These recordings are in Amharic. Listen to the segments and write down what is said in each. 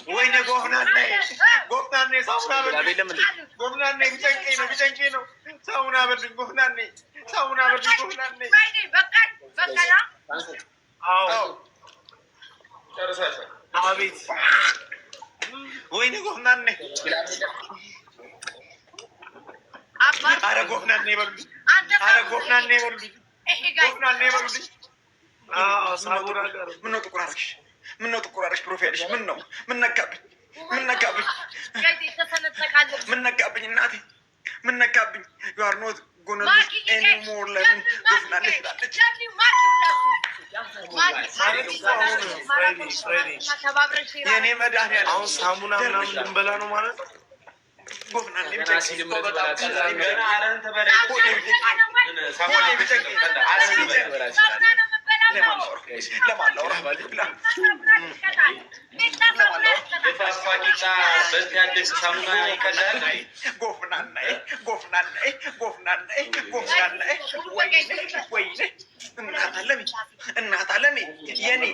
وين قفناني ساونا بتنكي نو ساونا بردن قفناني وين قفناني قفناني بردن منو تقرارش بروفيلش منو من نكابي النادي من نكابي you are not gonna lose anymore لمن قفناني يعني مداني አሁን ሳሙና ምናምን ልንበላ ነው ማለት ነው። قفناني እናት አለሜ የኔ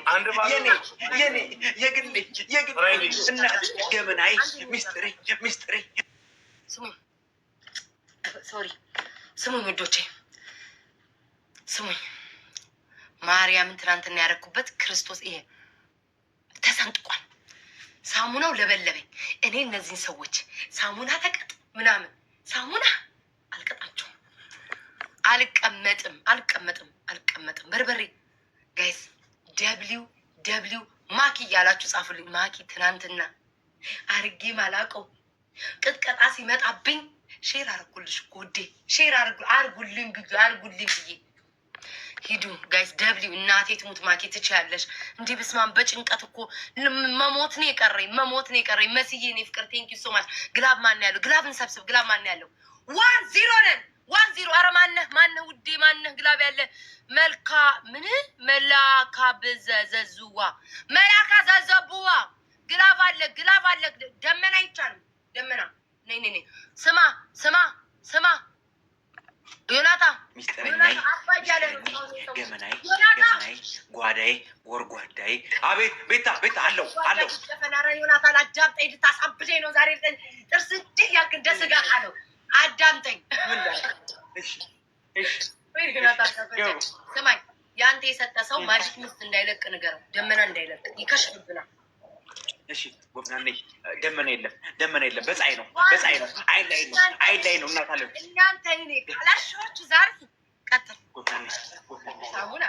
የግሌ እናት ገመናይ ሚስጥሬ ስሙኝ ወዶቼ ስሙኝ። ማርያምን ትናንትና ያደረኩበት ክርስቶስ ይሄ ተሰንጥቋል። ሳሙናው ለበለበኝ። እኔ እነዚህን ሰዎች ሳሙና ተቀጥ ምናምን ሳሙና አልቀጣቸውም። አልቀመጥም። በርበሬ ጋይስ ደብሊው ማኪ እያላችሁ ጻፉልኝ። ማኪ ትናንትና አርጌ ማላቀው ቅጥቀጣ ሲመጣብኝ ሼር አርጉልሽ ጎዴ ሼር አርጉልኝ ብዬ ሂዱ ጋይስ። ደብሊው እናቴ ትሙት ማኪ ትችያለሽ። እንዲህ ብስማን በጭንቀት እኮ መሞት ነው የቀረኝ። መስዬ እኔ ፍቅር ቴንኪው ሶ ማች። ግላብ ማን ያለው? ግላብ እንሰብስብ። ግላብ ማን ያለው? 1-0 ነን። 1-0 ኧረ ማነህ ውዴ ማነህ? ግላብ ያለ መላካ ዘዘቡዋ ግላብ አለ። ደመና ይቻላል። ደመና ነይ ስማ ዮናታ ገመናይ ጓዳይ ጎርጓዳይ አቤት ቤታ አለው ተፈናራ ዮናታ አዳምጠኝ። ልታሳብደኝ ነው ዛሬ ጥርስ እንዲህ ያልክ እንደ ስጋ አለው። አዳምጠኝ። ስማኝ፣ ያንተ የሰጠ ሰው ማጂክ ሚስት እንዳይለቅ ንገረው። ደመና እንዳይለቅ ይከሽፍብናል። እሺ ጎፍናኔ ደመና የለም። በፀሐይ ነው። አይን ላይ ነው። እናት አለ እናንተ እኔ ካላሾች ዛሬ ቀጥል ጎፍናኔ ሳሙና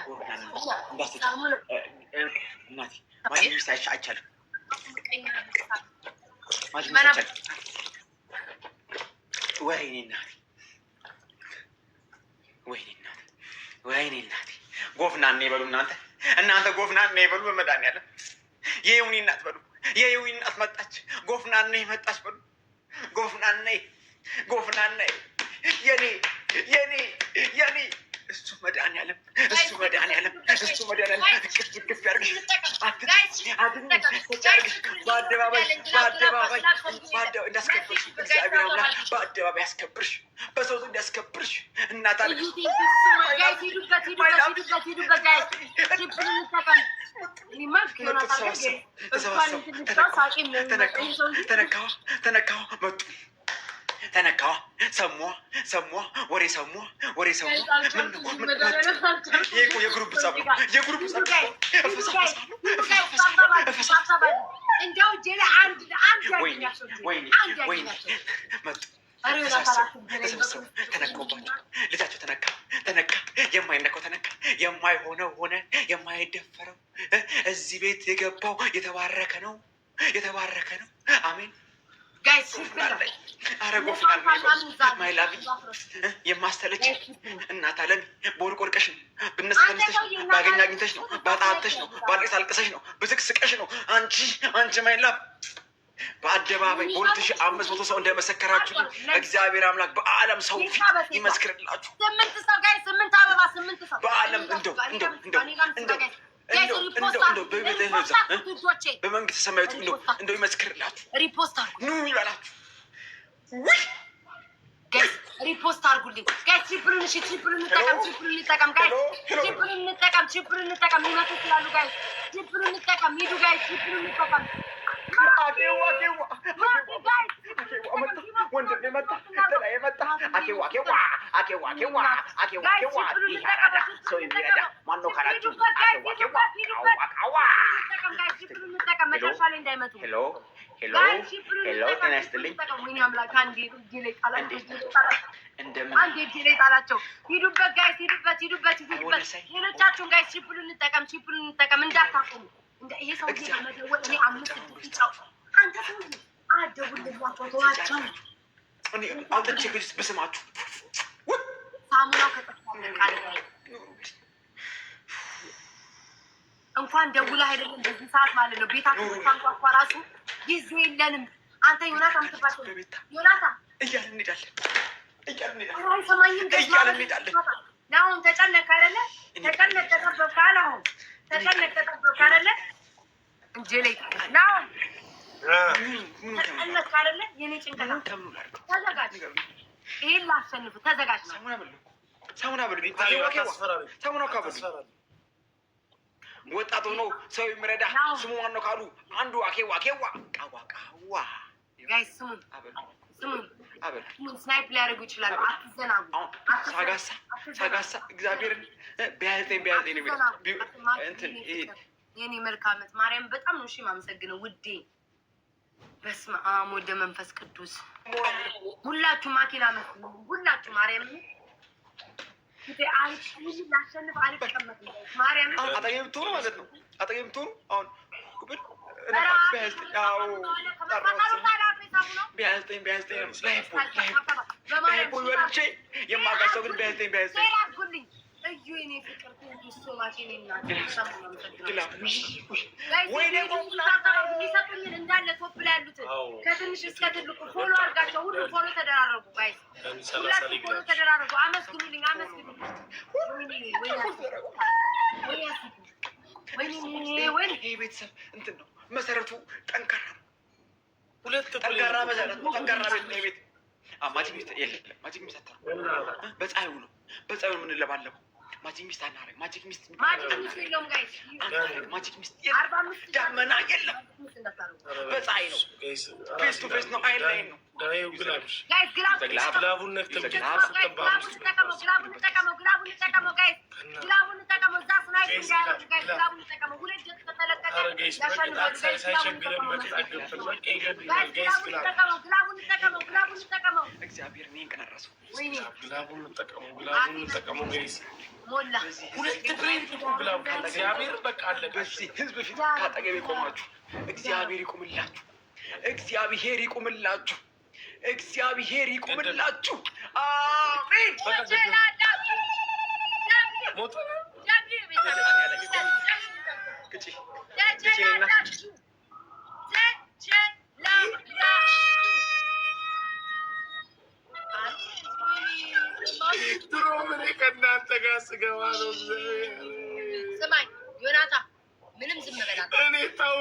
እናቴ ማጂክ አይቻልም። ወይኔ እናቴ ጎፍናኔ በሉ እናንተ ጎፍናኔ በሉ። በመድኃኒዓለም የይሁኒ እናት በሉ። የይሁኒ እናት መጣች። ጎፍናኔ መጣች በሉ። ጎፍናኔ የኔ እሱ መድኃኒዓለም ክፍ ያርግሽ። በአደባባይ እንዳስከብርሽ እግዚአብሔር አምላክ በአደባባይ ያስከብርሽ፣ በሰው ዘንድ ያስከብርሽ። እናት አለ ተነካዋ መጡ። ተነካዋ ሰሟ ወሬ ሰሟ የግሩፕ ጸብ ነው። ወይኔ መጡ። ተሰበሰቡ። ተነካባቸው። ልጃቸው ተነካ። የማይነካው ተነካ። የማይሆነው ሆነ። የማይደፈረው እዚህ ቤት የገባው የተባረከ ነው። አሜን። ማይላቪ የማስተለች እናት አለም በወርቅ ወርቀሽ ነው። ብነስ ተነስተሽ ነው። ባገኝ አግኝተሽ ነው። ባጣተሽ ነው። ባልቅስ አልቅሰሽ ነው። ብስቅስቀሽ ነው። አንቺ ማይላቭ በአደባባይ 2500 ሰው እንደመሰከራችሁ እግዚአብሔር አምላክ በዓለም ሰው ፊት ይመስክርላችሁ። 8 ሰው ጋር 8 አበባ 8 ሰው በዓለም እንደው እንደው በቤተ በመንግስት ሰማያዊት እንደው ይመስክርላችሁ ሪፖስት አድርጉ ኑ ይበላችሁ። ሪፖስት አድርጉልኝ ጋይስ። ትሪፕሉን እሺ፣ ትሪፕሉን እንጠቀም ጋይስ። ትሪፕሉን እንጠቀም ሊመጡ ይችላሉ ጋይስ። ትሪፕሉን እንጠቀም ሂዱ ጋይስ። ትሪፕሉን እንጠቀም ወንድም የመጣ የመጣ ሰው የሚረዳ ማነው ካላችሁ መጨረሻ ላይ እንዳይመጡ። ሄሎ ጤና ይስጥልኝ። አንድ እጅ ላይ ጣላቸው። ሂዱበት ጋይስ፣ ሂዱበት። ሌሎቻችሁን ጋይስ ትሪፕሉን እንጠቀም እንዳታቆሙ። ይሄ ሰው መደወል እኔ 5-6 ጫው አንተ ሰው አደውልላቸው ተዋቸው። አውጥቼ ግልጽ በስማችሁ ሳሙናው ከጠፋ እንኳን ደውላ አይደለም በዚህ ሰዓት ማለት ነው። ቤታችን እንኳን ቋቋ ራሱ ጊዜ የለንም። አንተ ዮናታን ተባለ ዮናታን እያልን እንሄዳለን። አይሰማኝም እንሄዳለን። አሁን ተጨነቅ አይደለ? ተጨነቅ ተጠበቅ አሁን ተጨነቅ ተጠበቅ አይደለ? እንጂ ላይ ነው ተጨነቅ አይደለ? የኔ ጭንቀት ተዘጋጅ። ይሄን ላሸንፍ ተዘጋጅ። ሳሙና በሉ ሳሙና ካበሉ ወጣት ሆኖ ሰው የሚረዳ ስሙ ማነው ካሉ አንዱ አኬዋ ቃዋ ጋይስ ስሙን ስናይፕ ሊያደርጉ ይችላሉ። አትዘናጉ። ሳጋሳ እግዚአብሔርን ቢያዘኝ የኔ መልካመት ማርያም በጣም ነው የማመሰግነው ውዴ። በስመ አብ ወወልድ ወመንፈስ ቅዱስ። ሁላችሁ ማኪና መስሉ ሁላችሁ ማርያም ላሸንፍ አልቀመጥም። ማርያም አጠገብ ብትሆኑ ማለት ነው። አጠገብ ብትሆኑ አሁን የማጋሰው ግን ቢያዘኝ እዩ የኔ ፍቅር ሊሰጡኝን እንዳለ ቶፕ ላይ ያሉትን ከትንሽ እስከ ትልቁ ፎሎ አድርጋቸው። ሁሉ ፎሎ ተደራረጉ ጋይስ፣ ሁላችሁ ፎሎ ተደራረጉ። አመስግኑልኝ። ይሄ ቤተሰብ እንትን ነው መሰረቱ ጠንካራ ነው። ጠንካራ መሰረት ነው። ጠንካራ ቤት ነው ቤት ማጂክ ሚስት የለም። ማጂክ ሚስት አታርጉ። በፀሐዩ ነው የምንለባለበው። ማጂክ ሚስት አናረግ። ማጂክ ሚስት የለውም ጋይስ። ማጂክ ሚስት የለም። ዳመና የለም። በፀሐይ ነው። ፌስ ቱ ፌስ ነው። አይን ላይን ነው። ግላቡን እግዚአብሔር እኔን ቀነረሰው። በዚህ ህዝብ ፊት ከአጠገቤ ቆማችሁ እግዚአብሔር ይቁምላችሁ። እግዚአብሔር ይቁምላችሁ። እግዚአብሔር ይቁምላችሁ። አሜን። ድሮ ምን ከእናንተ ጋር ስገባ ነው። ስማኝ ዮናታ፣ ምንም ዝም በላት። እኔ ታው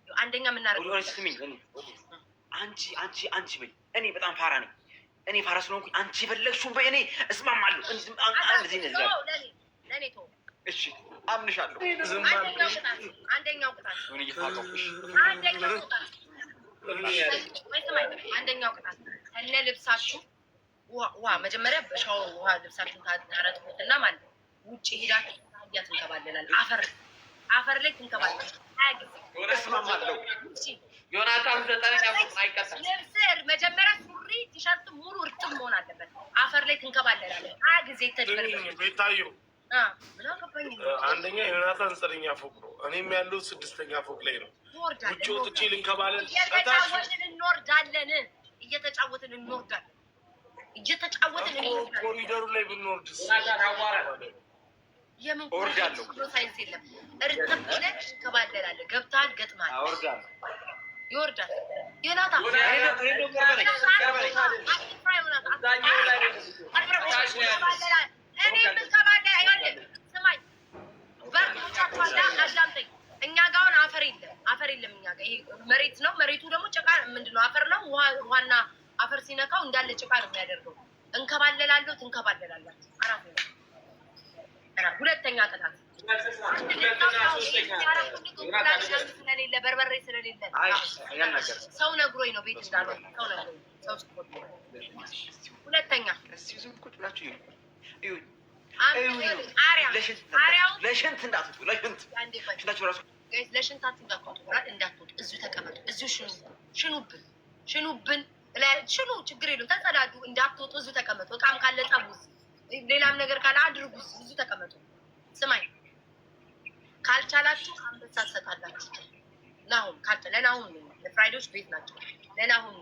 አንደኛ የምናደርገው አንቺ በይ። እኔ በጣም ፋራ ነኝ። እኔ ፋራ ስለሆንኩኝ አንቺ የፈለግሽውን በይ። እኔ እስማማለሁ። እሺ አምንሻለሁ። አንደኛው ቅጣት ከነ ልብሳችሁ ውሃ መጀመሪያ በሻወር ውሃ ልብሳችሁን ታረጥቡትና ማለት ነው። ውጭ ሄዳችሁ ታያ ትንከባለላል። አፈር ላይ ትንከባለላል። ዮናታን ልብስ መጀመሪያ ሱሪ ቲሸርት ሙሉ እርጥብ መሆን አለበት። አፈር ላይ ትንከባለላል። ጊዜ ቤታዩ አንደኛ ዮናታን 9ኛ ፎቅ ነው። እኔም ያለው 6ኛ ፎቅ ላይ ነው። ውጭ ወጥቼ ልንከባለል እየተጫወትን እንወርዳለን። ኮሪደሩ ላይ ብንወርድ የምን ሳይንስ የለም። እርጥብ ብለህ ትንከባለላለህ። ገብተሃል፣ ገጥመሃል፣ ይወርዳል። ዮናታ ስማኝ፣ አዳምጠኝ። እኛ ጋር አሁን አፈር የለም። እኛ ጋር ይሄ መሬት ነው። መሬቱ ደግሞ ጭቃ ምንድን ነው? አፈር ነው። ውሃና አፈር ሲነካው እንዳለ ጭቃ ነው የሚያደርገው። እንከባለላለሁ፣ ትንከባለላላችሁ። ሁለተኛ ቅጣት ስለሌለ በርበሬ ስለሌለ ሰው ነግሮኝ ነው ቤት እንዳለ ሰው ነግሮኝ ሁለተኛ ለሽንት እንዳትወጡ ለሽንታችሁ እንዳትወጡ እዚሁ ተቀመጡ። እዚሁ ሽኑብን ሽኑ፣ ችግር የለውም። ተጸዳዱ፣ እንዳትወጡ እዚሁ ተቀመጡ። እቃም ካለ ጠቡ፣ ሌላም ነገር ካለ አድርጉ፣ እዚሁ ተቀመጡ። ስማኝ፣ ካልቻላችሁ አንበሳ ትሰጣላችሁ። ናሁን ለናሁን ለፍራይዶች ቤት ናቸው። ለናሁን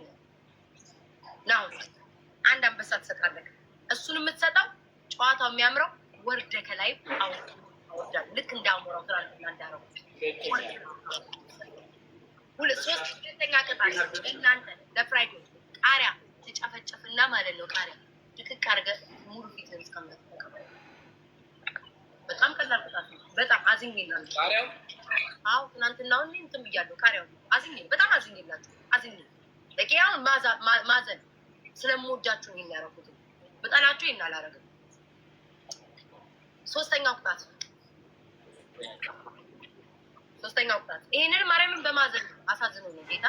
አንድ አንበሳ ትሰጣለህ። እሱን የምትሰጠው ጨዋታው የሚያምረው ወርደ ከላይ አወርዳለሁ። ልክ እንዳሞራው ትናንትና እንዳረው ሁለተኛ ቅጣት እናንተ ለፍራይዶች ቃሪያ ትጨፈጨፍና ማለት ነው። ቃሪያ ድቅቅ አድርገህ ሙሉ ፊትን እስከምት በጣም ቀላል ቅጣት ነው። በጣም አዝኜላችሁ ቃሪያው። አዎ ትናንትናውን እንትን ብያለሁ። ቃሪያው በጣም አዝኜላችሁ ለቂያውን ማዘን ስለምወዳችሁ ነው የሚያረጉት። በጣላችሁ ይሄን አላረግም። ሶስተኛው ቅጣት ይሄንን ማርያምን በማዘን አሳዝነው ነው ጌታ።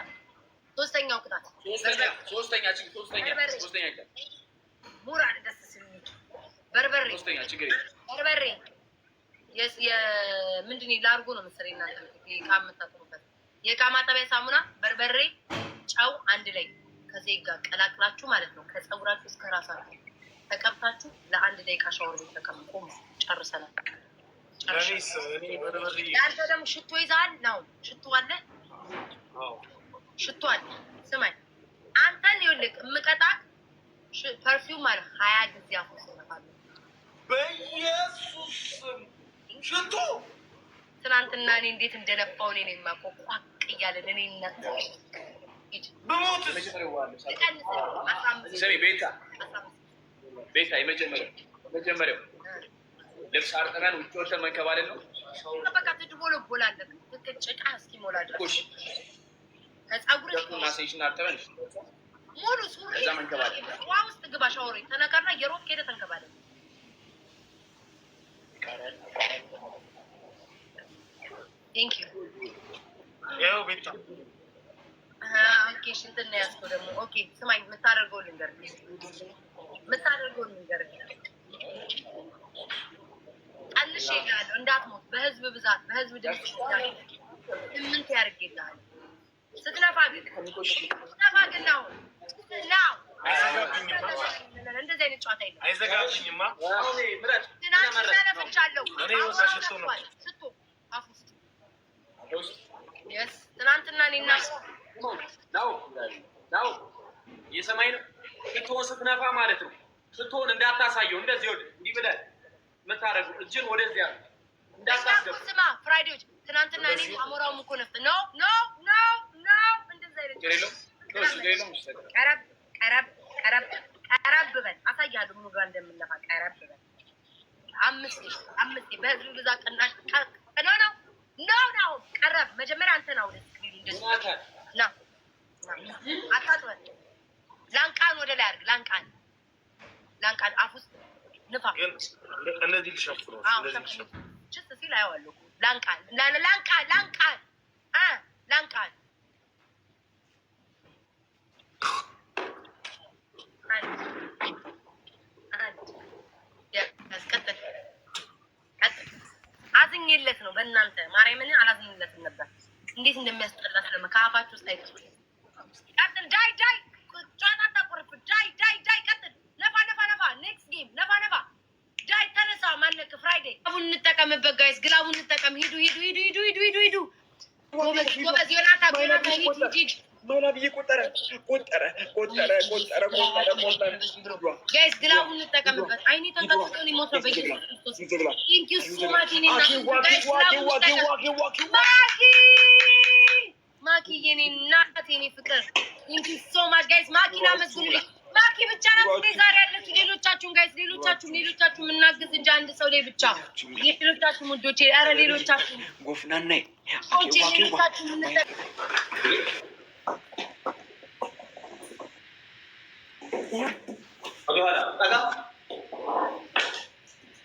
ሶስተኛው ቅጣት ሶስተኛ ሙራድ ደስ ሲል በርበሬ ምንድን ላርጎ ነው መሰለኝ እናንተ የዕቃ የምታጥሩበት የዕቃ ማጠቢያ ሳሙና፣ በርበሬ፣ ጨው አንድ ላይ ከዚህ ጋር ቀላቅላችሁ ማለት ነው ከፀጉራችሁ እስከ ራሳችሁ ተቀብታችሁ ለአንድ ደቂቃ ሻወር ቤት ተቀምጡ። ጨርሰናል። ያንተ ደግሞ ሽቶ ይዛል ነው። ሽቶ አለ። ሽቶ አለ። ስማኝ አንተን ይኸውልህ የምቀጣት ፐርፊውም አለ 20 ጊዜ አፈሰነፋለሁ በኢየሱስ ሽቶ። ትናንትና እኔ እንዴት እንደነፋው እኔ ነኝ የማውቀው። ቋቅ እያለን እኔ እናት በሞት ቤታ የመጀመሪያው ልብስ አርጠናን ውጭ ወጥተን መንከባለን ነው። በቃ ትድቦለቦላለህ ጭቃ እስኪሞላ ድረስ ከፀጉርሽ ማሴሽን አርጠበን ሙሉ ሱሪ ከዛ መንከባለን። ውሃ ውስጥ ግባ፣ ሻወር ተነከርና የሮክ ሄደ ተንከባለን። ቴንክ ዩ ያው ቤታ ኦኬ። ሽንትን ነው ያዝከው ደግሞ። ኦኬ ስማኝ፣ የምታደርገው ልንገርህ። ቀንሽ ይላል እንዳትሞት። በህዝብ ብዛት በህዝብ ድምፅ 8 ያርግልሃል። ስትነፋ ግን ነው እንደዚህ አይነት ጨዋታ የለም። አይዘጋብኝማ። ትናንትና ነፍቻለሁ። ሽቶ አፍ ውስጥ ትናንትና እኔና ነው የሰማይ ነው። ሽቶን ስትነፋ ማለት ነው። ሽቶን እንዳታሳየው እንደዚህ ወደ እንዲህ ብለህ የምታደርገው እጅን ወደዚያ እንዳታስገባ። ስማ ፍራይዴዎች ትናንትና እኔ አሞራውም እኮ ነፍጥ ነው እንደዚህ አይነት ቀረብ በል አሳያለሁ። ምን ጋር እንደምንነፋ ቀረብ በል። አምስት በህዝብ ብዛት ቅናሽ ነው ቀረብ። መጀመሪያ አንተ ነው ና አታጥበን። ላንቃን ወደ ላይ አድርግ። ላንቃን አፍ ውስጥ ንፋ። እነዚህ ሊሸፍሩ ችስ ሲል አየዋለሁ። ላንቃን አዝኜለት ነው። በእናንተ ማርያምን አላዝኝለትም ነበር። እንዴት እንደሚያስጠላ ስለማ ከአፋችሁ ውስጥ አይቀር። ቀጥል። ዳይ ጨዋታ አታቆርፍ። ዳይ ቀጥል። ነፋ ኔክስት ጌም ነፋ ዳይ ተነሳ። ማነክ ፍራይዴ ግላቡን እንጠቀምበት ጋይስ፣ ግላቡን እንጠቀም። ሂዱ። ጎበዝ ዮናታ ሂድ። ማላብዬ ቆጠረ ጋይስ፣ ግላቡን እንጠቀምበት። አይኔ ተንቀጥቅጦ ሊሞት ነው። በኢየሱስ ክርስቶስ ቴንክ ዩ ሶ ማች። ማኪ የኔ እናት የኔ ፍቅር ቴንክ ዩ ሶ ማች ጋይስ። ማኪን አመስግኑልኝ። ማኪ ብቻ ናት ዛሬ ያለች። ሌሎቻችሁን ጋይስ ሌሎቻችሁ የምናግዝ እንጂ አንድ ሰው ላይ ብቻ ሌሎቻችሁ ሙዶቼ፣ ኧረ ሌሎቻችሁ ጎፍናናይ ሌሎቻችሁ የምንጠቅ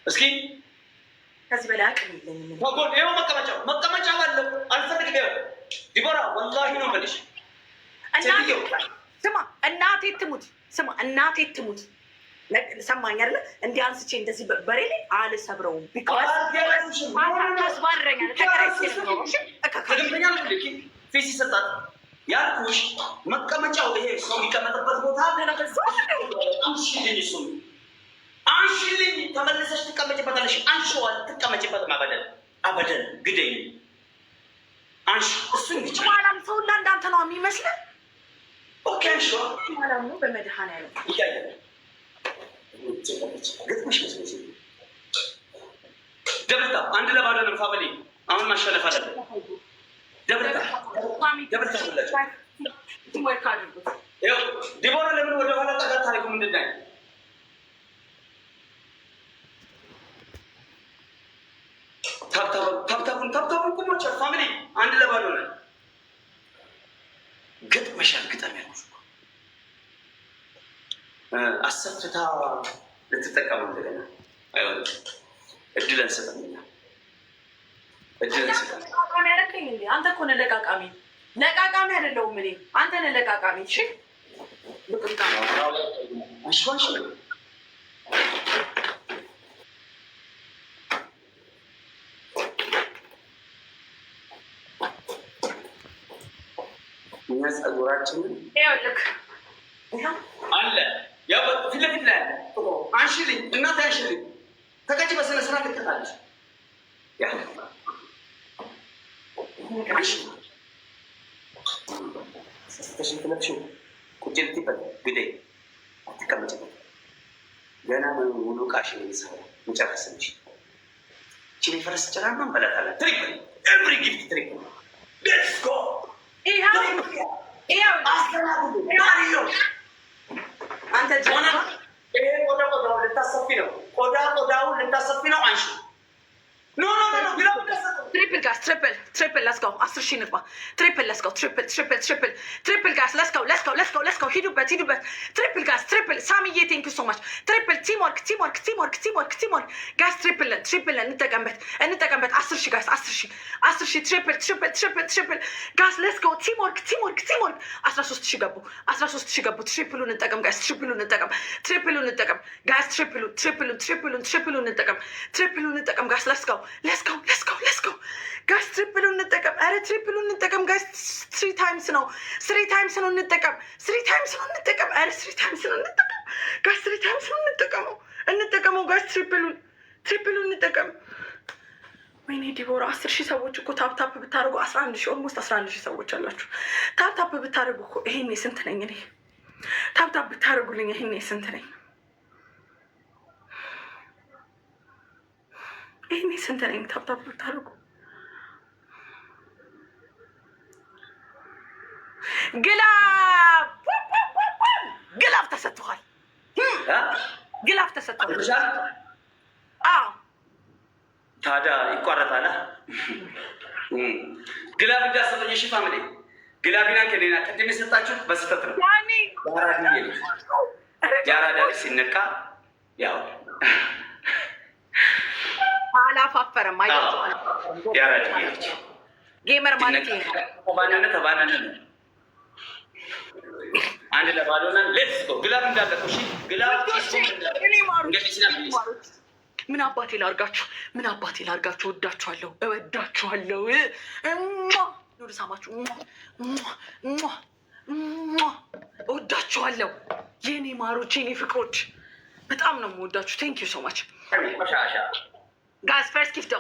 እስኪ ከዚህ በላይ አቅም የለኝም። ተጎን ይኸው መቀመጫ አለው። አልፈልግም። ይኸው ዲቦራ ወላሂ ነው የምልሽ። ስማ እናቴ ትሙት፣ ስማ እናቴ ትሙት። ሰማኝ አይደለ? እንዲህ አንስቼ እንደዚህ በሬ ላይ አልሰብረውም። ፊስ ይሰጣል ያልኩሽ። መቀመጫው ይሄ ሰው የሚቀመጥበት ቦታ አንሺልኝ፣ ተመልሰሽ ትቀመጭበታለሽ። አንሺዋል፣ ትቀመጭበትም። አበደን ግደኝ። አንሺ እሱን ብቻ። ማላም ሰውና እንዳንተ ነው የሚመስለን። ኦኬ አንሺዋ። ማላም ነው በመድኃኒዓለም እያየ ግጥምሽ መስሎሽ ደብልታ አንድ ለባዶ ነው። ፋሚሊ አሁን ማሸነፍ አለብን። ደብልታ ዲቦራ ለምን ወደ ኋላ ጠጋ ታሪኩ ምንድን ነው? ታብታቡን ቁሞች ፋሚሊ አንድ ለባዶ ነን። ግጥመሻል ግጠም ያልኩሽ አሰፍታ ልትጠቀሙ እንደገና አይሆንም። እድል አንሰጠምኛ እድል አንሰጠም። አንተ እኮ ነህ ለቃቃሚ። ለቃቃሚ አይደለሁም እኔ፣ አንተ ነህ ለቃቃሚ። እሺ አሽዋሽ እኛ ጸጉራችንን አለ ያው ፊት ለፊት ላይ አንሺልኝ፣ እናቴ አንሺልኝ። ተቀጭ በስነ ስርዓት ልቀጣለች። ተሽንትለትሽው ቁጭ ልትይበት ግዴ አትቀመጭበት። ገና ሙሉ ቃሽን የሚሰራ መጨረስንች ችል ፈረስ ጭራማ እንበላታለን። ትሪፕል ኤቭሪ ጊፍት ትሪፕል ሌትስ ጎ አንተ ጀና ይሄ ቆዳውን ልታሰፊ ነው። ቆዳውን ልታሰፊ ነው። አንሺ ኖ ቢለው ትሪፕል ጋስ ትሪፕል ለስከው 10 ሺህ ንግባ። ትሪፕል ለስከው ትሪፕል ጋስ ለስከው ሂዱበት ትሪፕል ጋስ ትሪፕል ሳሚዬ ቴንክ ዩ ሶ ማች ትሪፕል ቲምወርክ ጋስ ትሪፕል እንጠቀምበት 10 ሺህ ጋስ 10 ሺህ ትሪፕል ጋስ ለስከው ቲምወርክ 13 ሺህ ገቡ ትሪፕሉን እንጠቀም ጋስ ትሪፕሉን እንጠቀም ጋስ ትሪፕሉን እንጠቀም ጋስ ለስከው ጋስ ትሪፕሉን እንጠቀም። ኧረ ትሪፕሉን እንጠቀም ጋስ 3 ታይምስ ነው እንጠቀም። ኧረ 3 ታይምስ ነው እንጠቀም ጋስ 3 ታይምስ ነው እንጠቀመው ጋስ ትሪፕሉን እንጠቀም። ወይኔ ዲቦራ 10 ሺህ ሰዎች እኮ ታፕታፕ ብታደርጉ 11 ሺህ ኦልሞስት 11 ሺህ ሰዎች አላችሁ። ታፕታፕ ብታደርጉ እኮ ይሄኔ ስንት ነኝ እኔ? ታፕታፕ ብታደርጉልኝ ይሄኔ ስንት ነኝ? ይሄኔ ስንት ነኝ? ታፕታፕ ብታደርጉ ግላፍ ተሰጥቷል። ግላፍ ተሰጥቷል። አዎ ታዲያ ይቋረጣል። ግላብ እንዳሰጠኝ እሺ ፋሚሊ ግላቢና ከሌላ ቅድም የሰጣችሁት በስተት ነው። ያራዳ ሲነካ ያው አላፋፈረም። ያራዳ ጌመር ማለት ተባናነ አንድ ለባዶ ነን። ሌትስ ጎ ግላብ እንዳለኩ እሺ ግላብ ምን አባቴ ላርጋችሁ? እወዳችኋለሁ። ኑር ሳማችሁ እወዳችኋለሁ። የኔ ማሮች፣ የኔ ፍቅሮች በጣም ነው የምወዳችሁ። ቴንክ ዩ ሶ ማች ጋዝ። ፈርስት ጊፍት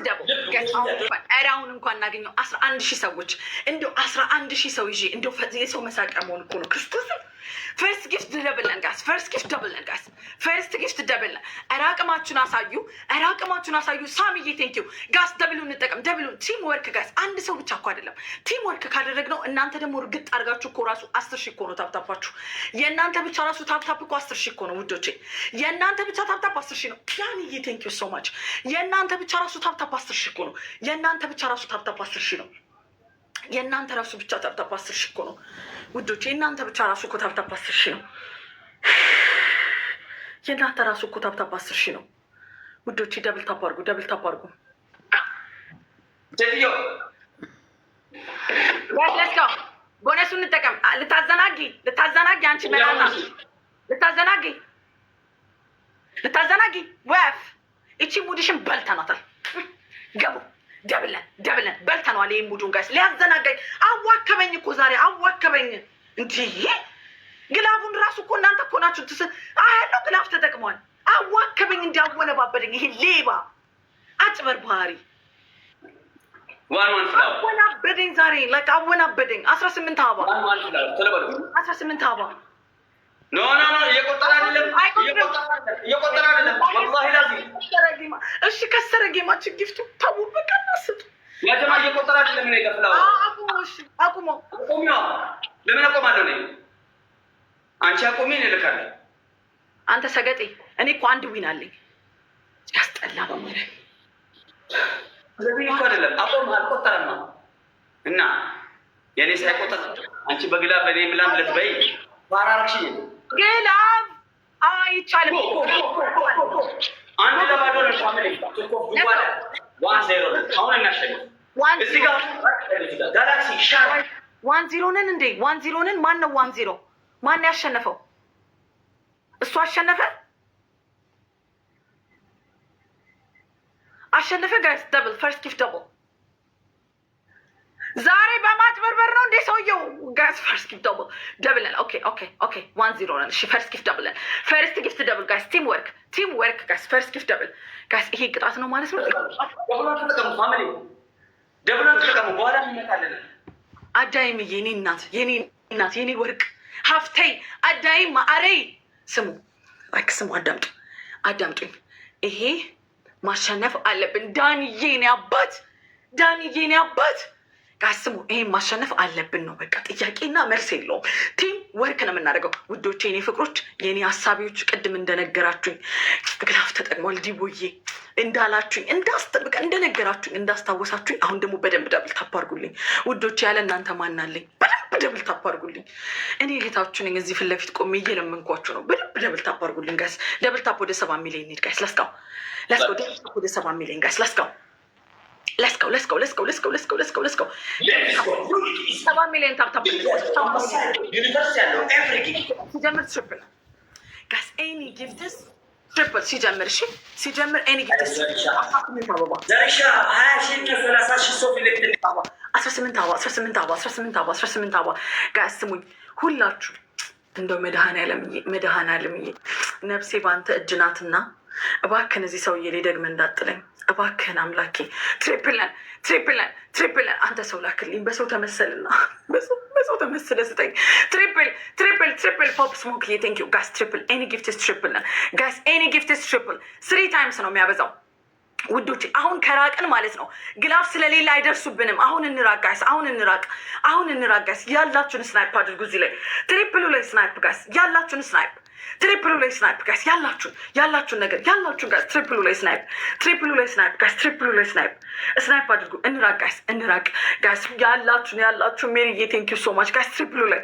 ደብል ኧረ አሁን እንኳን እናገኘው 11 ሺህ ሰዎች እንደው 11 ሺህ ሰው ይዤ እንደው የሰው መሳቂያ መሆን እኮ ነው። ክርስቶስ ፈርስት ጊፍት ደብልን ጋስ ፈርስት ጊፍት ደብልን ጋስ ፈርስት ጊፍት ደብልን። አራቅማችሁን አሳዩ፣ አራቅማችሁን አሳዩ። ሳሚዬ ቴንኪው ጋስ። ደብሉ እንጠቀም፣ ደብሉ ቲም ወርክ ጋስ። አንድ ሰው ብቻ እኮ አይደለም ቲም ወርክ ካደረግነው እናንተ ደግሞ እርግጥ አድርጋችሁ እኮ ራሱ 10 ሺህ እኮ ነው ታፕታፓችሁ። የእናንተ ብቻ ራሱ ታፕታፕ እኮ 10 ሺህ እኮ ነው ውዶቼ። የእናንተ ብቻ ታፕታፕ 10 ሺህ ነው። ያንዬ ቴንኪው ሶ ማች። የእናንተ ብቻ ራሱ ታፕታፕ 10 ሺህ እኮ ነው። የእናንተ ብቻ ራሱ ታፕታፕ 10 ሺህ ነው። የእናንተ ራሱ ብቻ ታፕታፕ 10 ሺህ እኮ ነው ውዶቼ። የእናንተ ብቻ ራሱ እኮ ታፕታፕ 10 ሺህ ነው። የእናንተ ራሱ እኮ ታፕታፕ 10 ሺህ ነው ውዶቼ። ደብል ታፕ አድርጉ፣ ደብል ታፕ አድርጉ። ለስጋ ቦነሱን እንጠቀም። ልታዘናጊ አንቺ መላጣ ልታዘናጊ ወፍ እቺ ሙድሽን በልተናታል። ገቡ ደብለን በልተነዋል። ይህ ሙዱን ጋይስ ሊያዘናጋኝ አዋከበኝ እኮ ዛሬ አዋከበኝ። እንዲህ ግላቡን ራሱ እኮ እናንተ እኮ ናችሁ ያለው ግላፍ ተጠቅሟል። አዋከበኝ እንዲያወነባበደኝ ይሄ ሌባ አጭበርባሪ አወናበደኝ ዛሬ ላይክ አወናበደኝ። 18 አበባ 18 አበባ ኖ እየቆጠረ አይደለም። ወላሂ ላዚም እሺ ከሰረ ጌማችን ጊፍቱ ታቡ በቃ እናስጡ ያጀማ እየቆጠረ አይደለም። ምን ይገፍላው? አቁሞ ለምን አቆማለሁ እኔ? አንቺ አቁሚ ነው ልካለ። አንተ ሰገጤ እኔ እኮ አንድ ዊን አለኝ። ያስጠላ በማለት ለምን እኮ አይደለም አቆም አልቆጠረም ነው እና የኔ ሳይቆጠር አንቺ በግላፍ እኔ ምላም ልትበይ ባራራክሽ ግላፍ አይቻልም። አንድ ለባዶ ነው ሻምል ተቆፍ ዱባላ 1-0 አሁን እናሸንፍ። እዚህ ጋር ጋላክሲ ሻርክ 1-0 ነን እንዴ? 1-0 ነን። ማን ነው 1-0? ማን ያሸነፈው? እሱ አሸነፈ ጋይስ። ደብል ፈርስት ጊፍት ደብል ዛሬ በማጭበርበር ነው እንዴ ሰውየው? ጋይስ ፈርስት ጊፍት ደብል ደብለን። ኦኬ 1-0 ነን። እሺ ፈርስት ጊፍት ደብለን። ፈርስት ጊፍት ደብል ጋይስ። ቲም ወርክ ጋይስ። ፈርስት ጊፍት ደብል ጋይስ። ይሄ ቅጣት ነው ማለት ነው። ደብሉን ተጠቀሙ፣ በኋላ እንመጣለን። አዳይም የኔ እናት የኔ ወርቅ ሀፍተይ አዳይም ማአረይ ስሙ አዳምጡኝ። ይሄ ማሸነፍ አለብን። ዳንዬ ኔ አባት ጋስሙ ይሄን ማሸነፍ አለብን ነው በቃ። ጥያቄና መልስ የለውም። ቲም ወርክ ነው የምናደርገው ውዶቼ፣ የኔ ፍቅሮች፣ የኔ ሀሳቢዎች። ቅድም እንደነገራችሁኝ ግላፍ ተጠቅሟል ዲቦዬ እንዳላችሁኝ እንደነገራችሁኝ እንዳስታወሳችሁኝ፣ አሁን ደግሞ በደንብ ደብል ታፕ አድርጉልኝ ውዶቼ። ያለ እናንተ ማናለኝ? በደንብ ደብል ታፕ አድርጉልኝ። እኔ እህታችሁ ነኝ። እዚህ ፊት ለፊት ቆሜ እየለመንኳችሁ ነው። በደንብ ደብል ታፕ አድርጉልኝ ጋይስ። ደብል ታፕ ወደ 7 ሚሊዮን ሄድ ጋይስ። ለስካው ደብል ታፕ ወደ 7 ሚሊዮን ጋይስ። ለስካው 7 ሚሊዮን ታፕ ታፕ ሲጀምር ትሪፕል ጋይስ። ኤኒ ጊፍትስ ትሪፕል ሲጀምር ሲጀምር ኤኒ ጊፍትስ 18 አበባ ጋይስ። ስሙኝ ሁላችሁ እንደው መድኃኔዓለምዬ ነፍሴ በአንተ እጅ ናትና እባክህን እዚህ ሰውዬ ላይ ደግመህ እንዳጥለኝ እባክህን አምላኬ። ትሪፕልን አንተ ሰው ላክልኝ። በሰው ተመሰልና በሰው ተመስለ ስጠኝ። ትሪፕል ፖፕ ስሞክ ቴንክ ዩ ጋስ። ትሪፕል ኤኒ ጊፍትስ ትሪፕል ጋስ። ኤኒ ጊፍትስ ትሪፕል 3 ታይምስ ነው የሚያበዛው ውዶች። አሁን ከራቅን ማለት ነው ግላፍ ስለሌለ አይደርሱብንም። አሁን እንራቅ ጋስ። ያላችሁን ስናይፕ አድርጉ። እዚህ ላይ ትሪፕሉ ላይ ስናይፕ ጋስ። ያላችሁን ስናይፕ ትሪፕሉ ላይ ስናይፕ ጋስ። ያላችሁን ነገር ያላችሁን ጋስ። ትሪፕሉ ላይ ስናይፕ ጋስ። ስናይፕ አድርጉ። እንራቅ ጋስ። ያላችሁን ሜሪዬ ቴንክ ዩ ሶ ማች ጋስ። ትሪፕሉ ላይ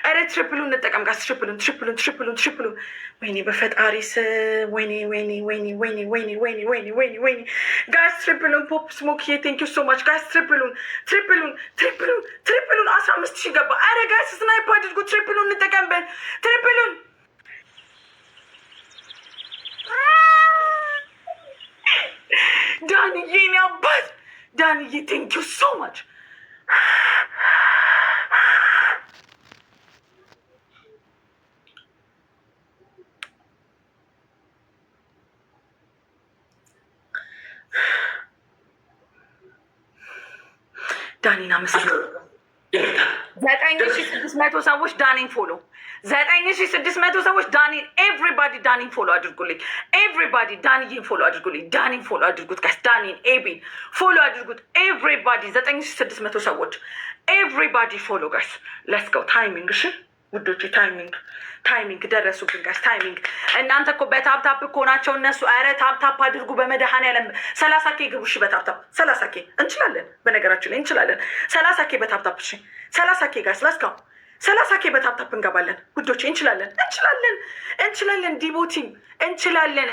ኧረ ትሪፕሉ እንጠቀም ጋስ። ትሪፕሉን ወይኔ በፈጣሪ ስም ወይኔ ጋስ። ትሪፕሉን ፖፕ ስሞክ ቴንክ ዩ ሶ ማች ጋስ። ትሪፕሉን 15,000 ገባ። ኧረ ጋስ ስናይፕ አድርጉ። ትሪፕሉን እንጠቀምበት። ትሪፕሉን ዳንዬ እኔ አባት ዳንዬ ቴንክ ዩ ሶ ማች። ዳኒና መስሎ 9600 ሰዎች ዳኒን ፎሎ 9600 ሰዎች ዳኒን ኤቭሪባዲ ዳኒን ፎሎ አድርጉልኝ። ኤቭሪባዲ ዳኒን ፎሎ አድርጉልኝ። ዳኒን ፎሎ አድርጉት ጋይስ። ዳኒን ኤቢን ፎሎ አድርጉት። ኤቭሪባዲ 9600 ሰዎች ኤቭሪባዲ ፎሎ ጋይስ። ሌትስ ጎ ታይሚንግ። እሺ ውዶች ታይሚንግ ደረሱብን ጋይስ። ታይሚንግ እናንተ እኮ በታፕታፕ እኮ ናቸው እነሱ። ኧረ ታፕታፕ አድርጉ በመድኃኒዓለም 30K ግቡ። እሺ በታፕታፕ 30K እንችላለን። በነገራችን ላይ እንችላለን 30K በታፕታፕ። እሺ 30K ጋይስ ሌትስ ጎ 30K በታፕታፕ እንገባለን ውዶች። እንችላለን ዲቦቲም እንችላለን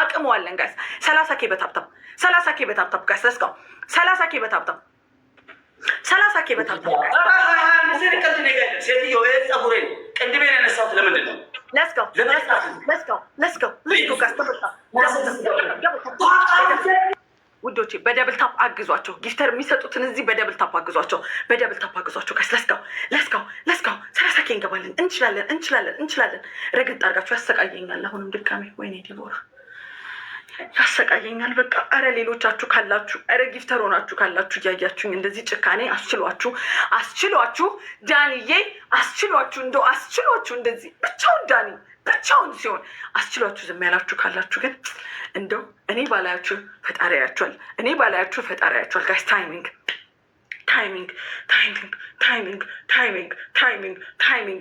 አቅመዋለን ጋይስ። 30K በታፕታፕ 30K በታፕታፕ ጋይስ ሌትስ ጎ 30K በታፕታፕ 30K በታፕታፕ ሴትዮ ፀጉሬን ቅንድቤን ያነሳሁት ለምንድን ነው? Let's go. ውዶቼ በደብል ታፕ አግዟቸው። ጊፍተር የሚሰጡትን እዚህ በደብል ታፕ አግዟቸው። ጋይስ ሌትስ ጎ 30K እንገባለን። እንችላለን። ረገጥ አድርጋችሁ ያሰቃየኛል። አሁንም ድጋሜ ወይኔ ዲቦራ ያሰቃየኛል። በቃ አረ ሌሎቻችሁ ካላችሁ አረ ጊፍተር ሆናችሁ ካላችሁ እያያችሁኝ እንደዚህ ጭካኔ አስችሏችሁ ዳኒዬ አስችሏችሁ እንደዚህ ብቻውን ሲሆን አስችሏችሁ ዝም ያላችሁ ካላችሁ ግን እንደው እኔ ባላያችሁ ፈጣሪ ያያችኋል። ጋይስ ታይሚንግ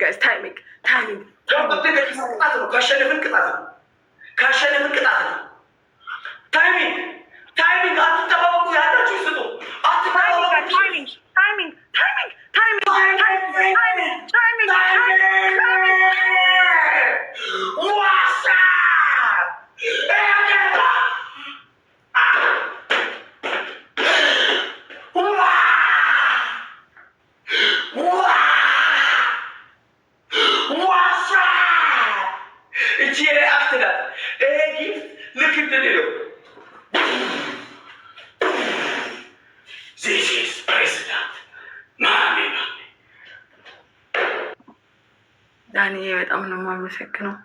ጋይስ ታይሚንግ ካሸነፍን ቅጣት ነው። ታይሚንግ አትጠባበቁ። ያላችሁ ስጡ። ዳኒዬ በጣም ነው የማመሰግነው።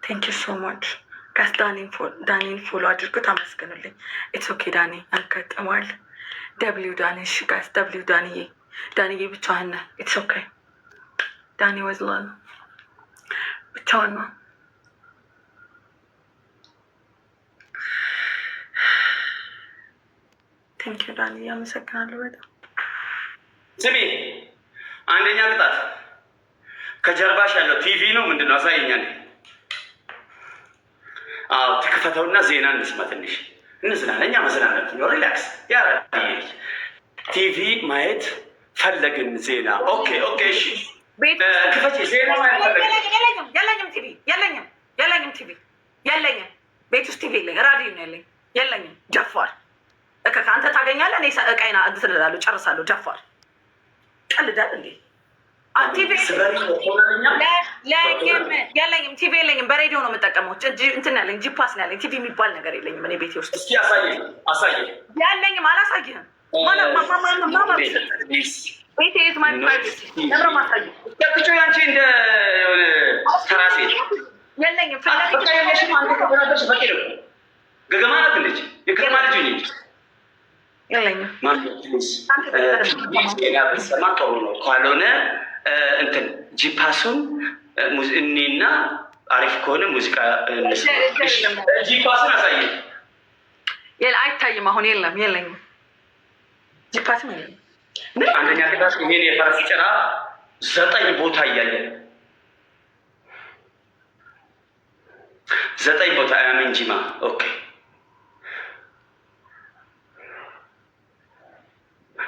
ቴንክ ዩ ሶ ማች ጋስ። ዳኒን ፎሎ አድርጉት፣ አመስግኑልኝ። ኢትስ ኦኬ ዳኒ ያጋጥመዋል። ደብሊው ዳኒ። እሺ ጋስ ደብሊው ዳኒዬ ብቻህን ነህ። ኢትስ ኦኬ ዳኒ ወዝላል ብቻውን ነው። ቴንክ ዩ ዳኒ አመሰግናለሁ በጣም። ስሚ አንደኛ ቅጣት ከጀርባሽ ያለው ቲቪ ነው ምንድን ነው? አሳየኛል። አዎ ትክፈተውና ዜና እንስማ። ትንሽ እንዝናና። እኛ መዝናናት ነው። ሪላክስ ያረ ቲቪ ማየት ፈለግን። ዜና ኦኬ እሺ ክፈች። ዜና ማየት ፈለግን። የለኝም ቲቪ ቤት ውስጥ ቲቪ የለኝ። ራዲዮ ነው ያለኝ። የለኝም። ጀፋር ከአንተ ታገኛለህ። እኔ እቃይና እንትን እላለሁ ጨርሳለሁ። ጀፋር ቀልዳል እንዴ? የለኝም ቲቪ የለኝም። በሬዲዮ ነው የምጠቀመው። እንትን ያለኝ ጂፓስ ነው ያለኝ። ቲቪ የሚባል ነገር የለኝም እኔ ቤቴ ውስጥ። ያለኝም አላሳይህም። ቤቴ የት ማን ነብረ ማሳይ አንቺ እንደ ተራሴ የለኝም። ገገማ ናት ልጅ የከተማ ልጅ ነች። የለኝም። ሰማ ጥሩ ነው። ካልሆነ እንትን ጂፓሱን እኔና አሪፍ ከሆነ ሙዚቃ ጂፓሱን አሳየ። አይታይም። አሁን የለኝም። ጂፓስም የለኝም። አንደኛ ቅጣት ይሄን የፈረስ ጭራ 9 ቦታ እያየ 9 ቦታ አያመንጂማ። ኦኬ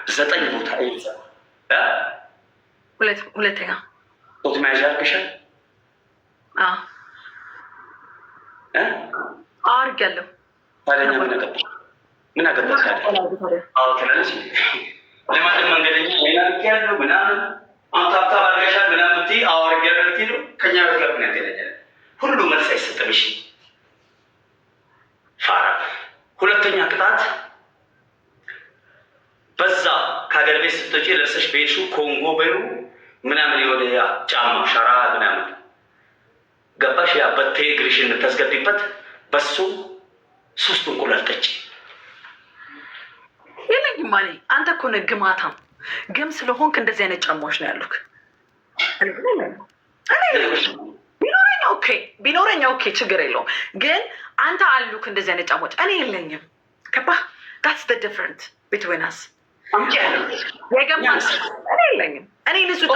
9 ቦታ ሁለተኛ ጡት መያዣ አድርገሻል? አድርጊያለሁ። ታዲያ ምን አገባሽ? ትላለች ለማንም መንገደኛ ያለው ምናምን አሁን ታብታብ አድርገሻል ምናምን ብትይ አድርጊያለሁ ብትይ ነው ከእኛ ጋር ምን ያገናኛል? ሁሉ መልስ አይሰጥም። እሺ ፋራ። ሁለተኛ ቅጣት በዛ ከሀገር ቤት ስትወጪ ለብሰሽ በሄድሽው ኮንጎ በሉ ምናምን የሆነ ያ ጫማ ሸራ ምናምን ገባሽ? ያ በቴ እግርሽን የምታስገቢበት በሱ 3 እንቁላል ጠጪ። የለኝም። አንተ እኮ ነህ ግማታም። ግም ስለሆንክ እንደዚህ አይነት ጫማዎች ነው ያሉክ። ቢኖረኝ ኦኬ ችግር የለውም። ግን አንተ አሉክ እንደዚህ አይነት ጫማዎች፣ እኔ የለኝም። ገባህ? ታትስ ዘ ዲፍረንት ቢትዊን አስ። የገማ እኔ የለኝም። እኔ ንጹህ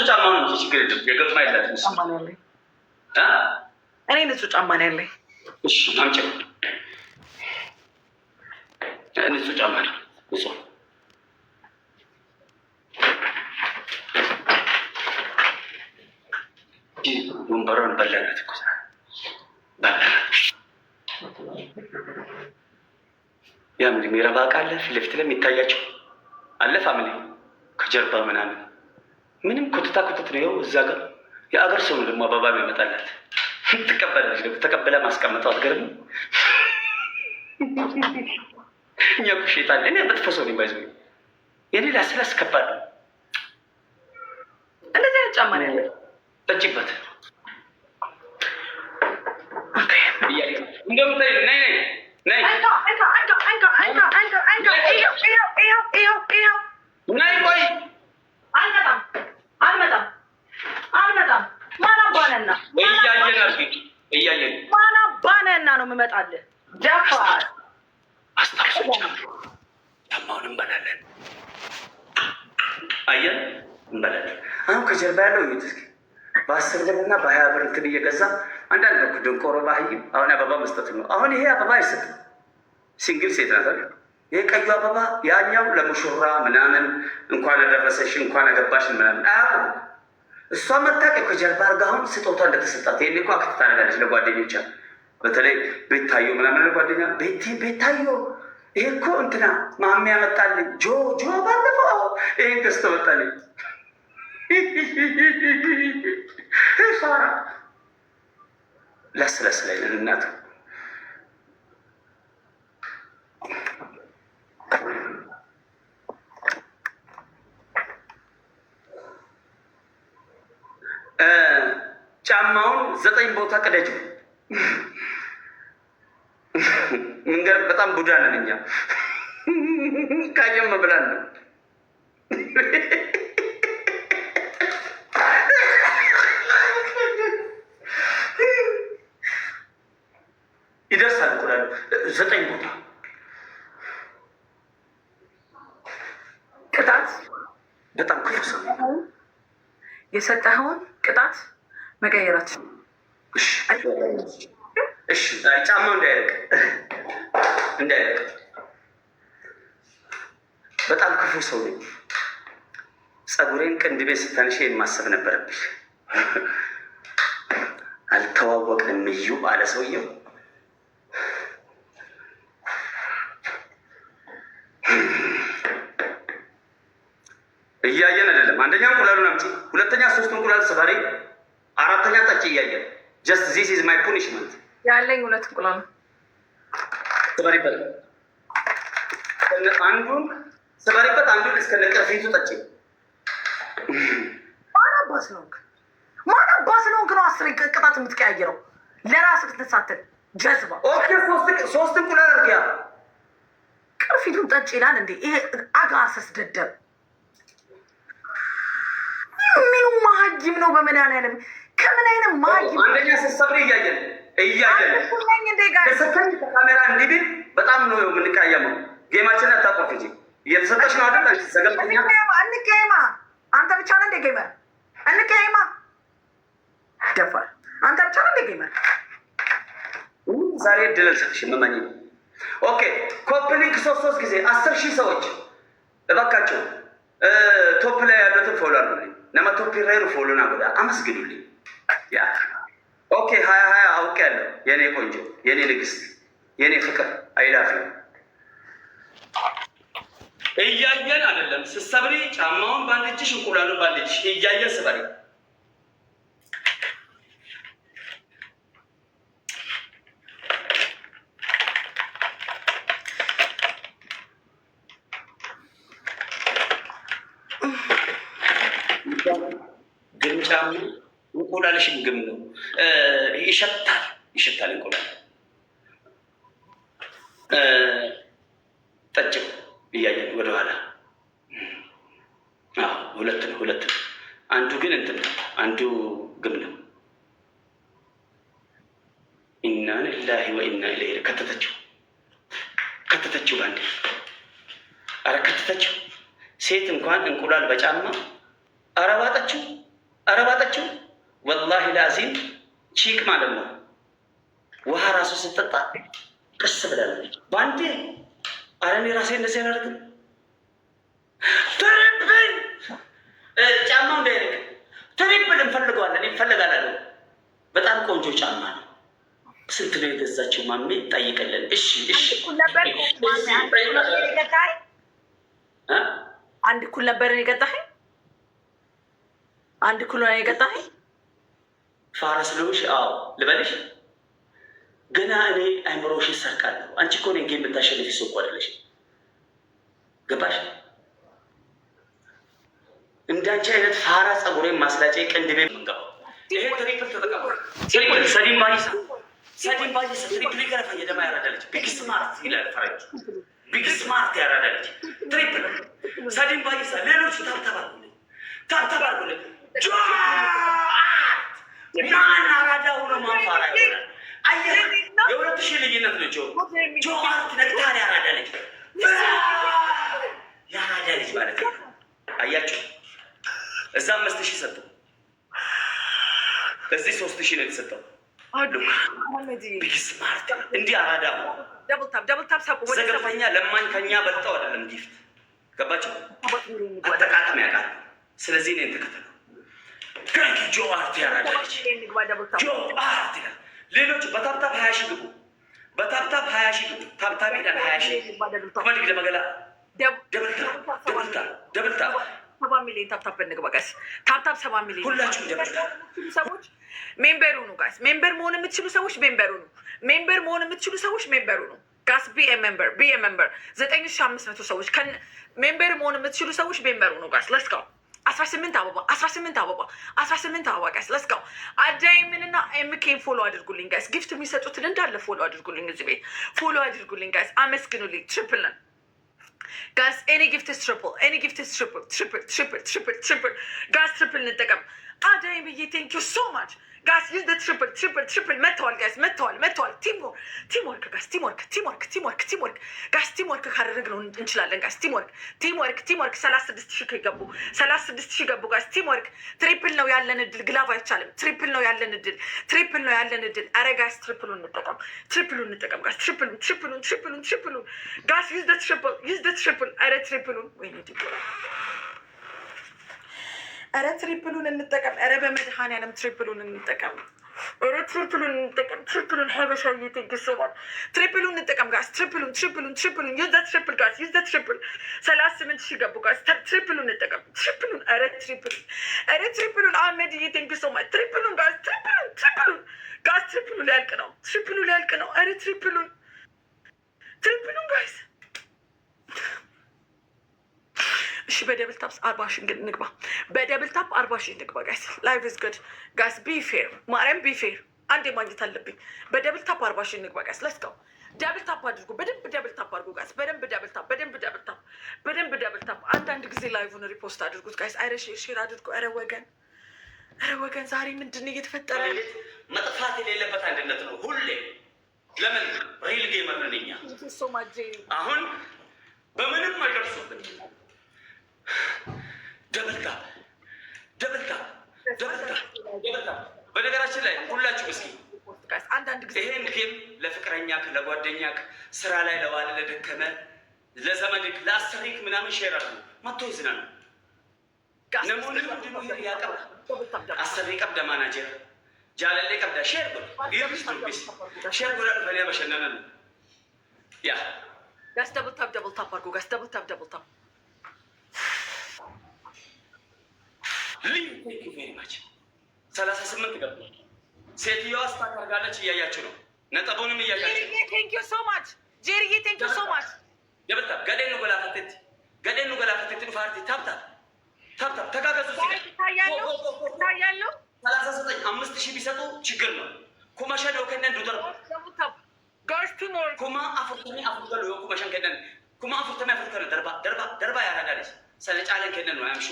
ጫማ ነው ችግር የለም። የገማ የላትም። እኔ ንጹህ ጫማ ነው ያለኝ። እሺ አምጪ። ንጹህ ጫማ ነው ንጹህ። ወንበሯን በላናት እኮ በላናት። ያ ምን የሚረባ ዕቃ አለ ፊት ለፊት ለሚታያቸው አለ ፋሚሊ ከጀርባ ምናምን ምንም ኮትታ ኮትት ነው። እዛ ጋር የአገር ሰው ደግሞ አበባ ነው ይመጣላት ትቀበላለች። ተቀበለ ማስቀመጠው አትገርም? እኛ እኮ ሼጣን እኔ መጥፎ ሰው ነኝ ባይዘ የኔ ላስላስ ከባድ ነው። እንደዚህ አይነት ጫማ ነው ያለኝ። ጠጪበት እንደምታይ ነይ ነይ ነይ ቆይ አልመጣም። ማን አባነና እያየን ማን አባነና ነው የምመጣልህ? ጃፋር አስታውሶች ጫማውን እንበላለን። አየን እንበላለን። አሁን ከጀርባ ያለው እዩት እስኪ በ10 ብር እና በ20 ብር እንትን እየገዛ አንዳንድ በኩ ድንቆሮ ባህይ አሁን አበባ መስጠት ነው። አሁን ይሄ አበባ አይሰጥም። ሲንግል ሴት ናት። ይሄ ቀዩ አበባ ያኛው ለሙሽራ ምናምን እንኳን አደረሰሽ እንኳን አገባሽ ምናምን እሷ መታቀ ከጀርባ አርጋ አሁን ስጦታ እንደተሰጣት ይሄን እኮ አክት ታደርጋለች ለጓደኞቿ። በተለይ ቤታዮ ምናምን ለጓደኛ ቤታዮ ይሄ እኮ እንትና ማሚ ያመጣልኝ ጆ ባለፈው ይሄን ገዝቶ መጣልኝ። ሳራ ለስለስ ላይ ነን እናት ጫማውን 9 ቦታ ቅደጁ። መንገድ በጣም ቡዳ ነን እኛ ካየም ብላን ነው። ይደርሳል እኮ 9 ቦታ ቅጣት። በጣም ክፉ ሰው የሰጠኸውን ቅጣት መቀየራት። እሺ ጫማው እንዳይረቅ በጣም ክፉ ሰው ነኝ። ጸጉሬን ቅንድቤ ስታንሽ ማሰብ ነበረብሽ። አልተዋወቅንም እዩ አለ ሰውየው። እያየን አይደለም። አንደኛ እንቁላሉን አምጪ፣ ሁለተኛ 3 እንቁላል ስበሪ፣ 4ተኛ ጠጪ። እያየን ጀስት ዚስ ኢዝ ማይ ፑኒሽመንት። ያለኝ 2 እንቁላል ስበሪበት፣ አንዱን ስበሪበት፣ አንዱን እስከነ ቅርፊቱ ጠጪ። ማን አባስ ነው ነው 10 ቅጣት የምትቀያየረው ለራስህ ትሳተል ጀዝባ። ኦኬ 3 እንቁላል አርኪያ ቅርፊቱን ጠጪ ይላል እንዴ? ይሄ አጋሰስ ደደብ ምኑ ማሀጅም ነው? በመድኃኒዓለም ከምን አይነት ማሀጅም? አንደኛ ስትሰብሪ እያየን ሰከኝ ካሜራ እንዲብል በጣም ነው የምንቃየመው። ጌማችን አታቆፍ እንጂ እየተሰጠች ነው አይደል? ዘገምተኛ አንቀየማ። አንተ ብቻ ነህ እንደ ጌመር? አንቀየማ ደፋር። አንተ ብቻ ነህ እንደ ጌመር? ዛሬ እድል አልሰጥሽም መመኝ። ኦኬ ኮፕሊንክ 3 ጊዜ 10,000 ሰዎች እባካቸው ቶፕ ላይ ያሉትን ፎሎ አድርጉልኝ። ነማ ቶፕ ሬሩ ፎሎ ናጎዳ አመስግኑልኝ። ያ ኦኬ 20 አውቄ ያለው የኔ ቆንጆ የኔ ንግስት የኔ ፍቅር አይላፊ እያየን አይደለም። ስትሰብሪ ጫማውን ባንድ እጅሽ እንቁላሉን ባንድ እጅሽ እያየን ስበሪ። ግን ጫማ እንቁላልሽን ግም ነው ይሸታል እንቁላል ጠጭው እያየን ወደኋላ ሁለት ነው። አንዱ ግን እንትን ነው፣ አንዱ ግም ነው። ኢና ሊላሂ ወኢና ኢለይሂ ከተተችው ባንዴ። አረ ከተተችው። ሴት እንኳን እንቁላል በጫማ አረባጠችው። ወላሂ ላዚም ቺክ ማለት ነው። ውሃ ራሱ ስትጠጣ ቅስ ብላለች ባንዴ። አረ እኔ ራሴ እንደዚህ አላደርግም። ትሪፕል ጫማው እንዳይርቅ ትሪፕል እንፈልገዋለን፣ ይፈለጋል። በጣም ቆንጆ ጫማ ነው። ስንት ነው የገዛችው? ማሜ ጠይቀለን። እሺ አንድ እኩል ነበር የቀጣኸኝ። አንድ እኩል ነው የቀጣኸኝ። ፋረስ ልሆንሽ? አዎ ልበልሽ። ገና እኔ አይምሮሽ ይሰርቃለሁ። አንቺ እኮ ነኝ ጌም የምታሸንፊ ሰው እኮ አይደለሽ። ገባሽ? እንዳንቺ አይነት ፋራ ጸጉሬን ማስላጨ ቅንድቤ ምንገባው። ይሄ ትሪፕል ተጠቀሙ። ትሪፕል ሰዲም ባይሳ ትሪፕል ይገረፋ የደማ ያራዳለች። ቢግ ስማርት ይላል ፈረንጅ። ቢግ ስማርት ያራዳለች። ትሪፕል ሰዲም ባይሳ። ሌሎች ታብታባርጉልኝ። ማን አራዳ ሆኖ ማንፋራ ይሆናል? አየህ፣ የ2000 ልዩነት ነው። ጆአርት ነግታን ያራዳለች። ያራዳ ልጅ ማለት ነው። አያችሁ፣ እዛ 5000 ሰጠው፣ እዚህ 3000 ነው የተሰጠው። ቢግ ስማርት እንዲህ አራዳ ነው። ዘገርተኛ ለማኝ ከኛ በልጠው አይደለም ጊፍት። ገባቸው? አጠቃቀም ያውቃል። ስለዚህ እኔን ተከተለው። ጆአርት ያራዳለች። ጆአርት ይላል። ሌሎች በታብታብ 20 ሺህ ግቡ። በታብታብ 20 ሺህ ግቡ። ታብታብ ሄዳል 20 ሺህ ከመልክ ለመገላ ደብልታ 7 ሚሊዮን ታብታብ እንግባ ጋይስ። ታብታብ 7 ሚሊዮን ሁላችሁም ደብልታ ሰዎች ሜምበሩ ነው ጋይስ። ሜምበር መሆን የምትችሉ ሰዎች ሜምበሩ ነው። ሜምበር መሆን የምትችሉ ሰዎች ሜምበሩ ነው ጋይስ። ቢ ኤ ሜምበር 9500 ሰዎች ሜምበር መሆን የምትችሉ ሰዎች ሜምበሩ ነው ጋይስ። ለስ ጋው 18 አበባ ጋይስ። ለስ ጋው አዳይምንና ኤምኬን ፎሎ አድርጉልኝ ጋይስ። ጊፍት የሚሰጡትን እንዳለ ፎሎ አድርጉልኝ። እዚህ ቤት ፎሎ አድርጉልኝ ጋይስ። አመስግኑልኝ። ትሪፕል ነን ጋይስ። ኤኒ ጊፍት is triple. Any gift is triple. ጋይስ ትሪፕል እንጠቀም። አዳይም ብዬ ቴንክ ዩ ሶ ማች ጋይስ። ዩዝ the triple መጥተዋል ጋይስ። መጥተዋል። ቲምወርክ ጋይስ። ቲምወርክ ጋይስ። ቲምወርክ ካደረግነው እንችላለን ጋይስ። ቲምወርክ 36 ሺህ ገቡ ጋይስ። ቲምወርክ ትሪፕል ነው ያለን እድል። ግላቭ አይቻልም። ትሪፕል ነው ያለን እድል። አረ ጋይስ ትሪፕሉን እንጠቀም ጋይስ። ትሪፕሉን ጋይስ። ዩዝ the triple አረ ትሪፕሉን ወይኔ ዲቦራ አረ ትሪፕሉን እንጠቀም። አረ በመድኃኒዓለም ትሪፕሉን እንጠቀም። ትሪፕሉን ሀበሻዬ ቴንክ ዩ ሶ ማች። ትሪፕሉን እንጠቀም ጋይስ። ትሪፕሉን ዩዝ ዘ ትሪፕል ጋይስ። ዩዝ ዘ ትሪፕል 38 ሺህ ገቡ ጋይስ። ትሪፕሉን እንጠቀም። አረ ትሪፕሉን አህመድዬ ቴንክ ዩ ሶ ማች። ትሪፕሉን ጋይስ። ትሪፕሉ ሊያልቅ ነው። አረ ትሪፕሉን ጋይስ። እሺ በደብል ታፕ 40 ሺህ እንግባ። በደብል ታፕ 40 ሺህ እንግባ ጋይስ። ላይፍ ኢዝ ጉድ ጋይስ። ቢ ፌር ማርያም፣ ቢ ፌር አንዴ ማግኘት አለብኝ። በደብል ታፕ 40 ሺህ እንግባ ጋይስ። ሌትስ ጎ። ደብል ታፕ አድርጉ። በደንብ ደብል ታፕ አድርጉ ጋይስ። በደንብ ደብል ታፕ። አንዳንድ ጊዜ ላይቭን ሪፖስት አድርጉት ጋይስ። አረ ሼር አድርጉ። አረ ወገን ዛሬ ምንድን ነው እየተፈጠረ? መጥፋት የሌለበት አንድነት ነው ሁሌ። ለምን ሪል ጌመር ነን እኛ። አሁን በምንም አይደርሱብን። ደብልታ። በነገራችን ላይ ሁላችሁ እስኪ አንዳንድ ጊዜ ይሄን ጌም ለፍቅረኛ ለጓደኛ ስራ ላይ ለዋለ ለደከመ ለዘመድክ ለአሰሪክ ምናምን ሼር አድርጉ። መጥቶ ይዝናሉ። ነሙን ምንድን ነው ያቀባ አሰሪ ቀብደ ማናጀር ጃለሌ ቀብደ ሼር ጉድ ሼር ጉድ ፈሊያ በሸነነ ነው ያ ጋስ ደብል ታፕ አድርጉ ጋስ። ደብል ታፕ ቴንክ ዩ ቬሪ ማች። 38 ገቡ። ሴትዮዋ ስታክ አድርጋለች። እያያችሁ ነው። ነጥቡንም እያያችሁ ነው። ቴንክ ዩ ሶ ማች ጄሪዬ። ቴንክ ዩ ሶ ማች። ደብታ ገደኑ ገላፈተት ፋርቲ ታፕታ ተጋገዙ። ታያለው 39 5000 ቢሰጡ ችግር ነው። ኩማሻ ነው ከነን ዱደር ጋስ ቲሞር ኩማ አፍርተኒ አፍርተሉ ኩማሻን ከነን ኩማ አፍርተኒ ደርባ ያራዳለች ሰለጫለን ከነን ነው አምሾ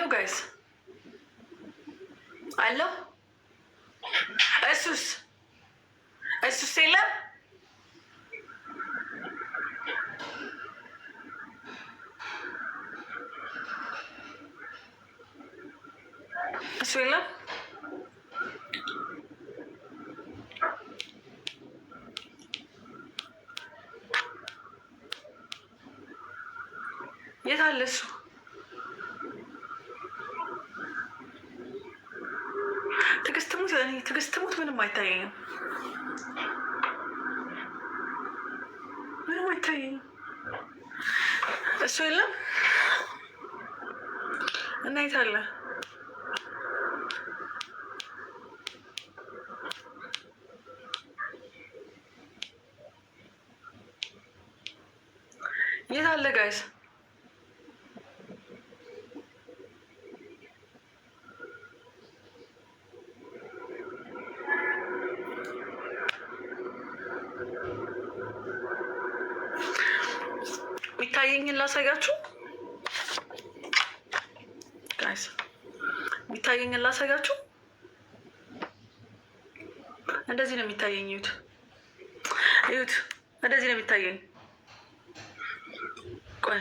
አለው ጋይስ አለው። እሱስ የለም። እሱ የለም። የት አለ እሱ? ትዕግስት ሙት ምንም አይታየኝም። ምንም አይታየኝም። እሱ የለም እና የት አለ? የት አለ ጋይስ? የሚታየኝን ላሳያችሁ ጋይስ፣ የሚታየኝን ላሳያችሁ። እንደዚህ ነው የሚታየኝ። እዩት፣ እንደዚህ ነው የሚታየኝ። ቆይ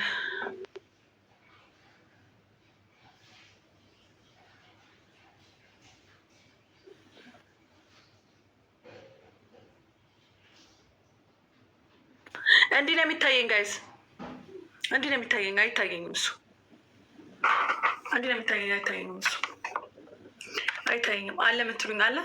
እንዲህ ነው የሚታየኝ ጋይስ፣ እንዲህ ነው የሚታየኝ። አይታየኝም እሱ። እንዲህ ነው የሚታየኝ። አይታየኝም እሱ። አይታየኝም። አለ የምትሉኝ አለ?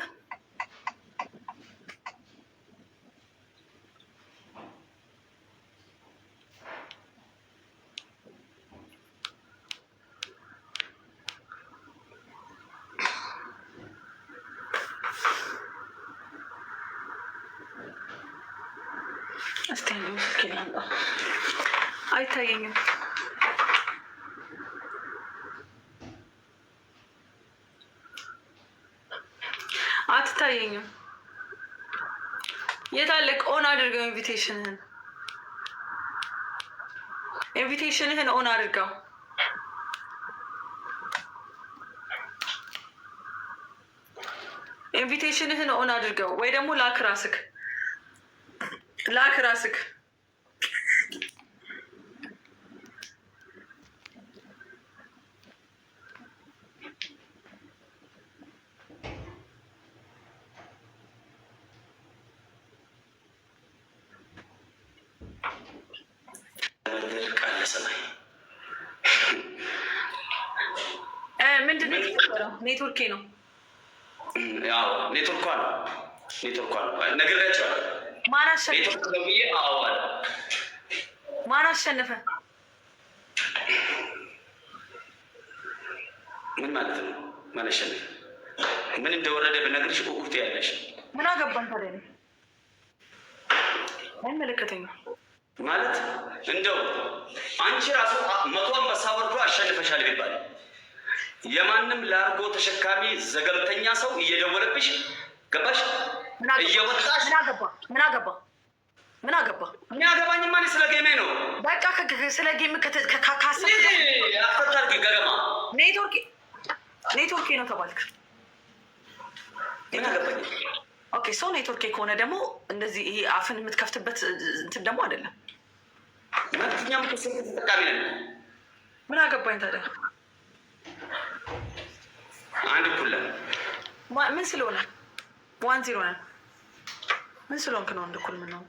እስቲ አይታየኝም። አትታየኝም። የት አለ? ኦን አድርገው። ኢንቪቴሽንህን ኦን አድርገው። ኢንቪቴሽንህን ኦን አድርገው፣ ወይ ደግሞ ላክ ራስክ ምንድን ነው? ኔትወርኬ ነው። ኔትወርኳ ነው። ነግሬያቸዋለሁ። ማን አሸነፈ? ምን ማለት ነው? ማን አሸነፈ? ምን እንደወረደ ብነግርሽ ቁቁት ያለሽ ምን አገባን ታዲያ? አይመለከተኝም ማለት እንደው አንቺ ራሱ 100 አንበሳ ወርዶ አሸንፈሻል ቢባል የማንም ላርጎ ተሸካሚ ዘገምተኛ ሰው እየደወለብሽ ገባሽ እየወጣሽ ምን አገባ? የሚያገባኝ ማን? ስለ ጌሜ ነው። በቃ ስለ ጌም ከካሰ አፈታርግ ገገማ ኔትወርኬ ነው ተባልክ። ምን አገባኝ? ኦኬ ሰው ኔትወርኬ ከሆነ ደግሞ እንደዚህ ይሄ አፍን የምትከፍትበት እንትን ደግሞ አይደለም። ማንኛውም ከስልክ ተጠቃሚ ነን። ምን አገባኝ ታዲያ? አንድ ኩለ ምን ስለሆነ 1-0 ነን። ምን ስለሆንክ ነው? አንድ ኩል ምን ነው?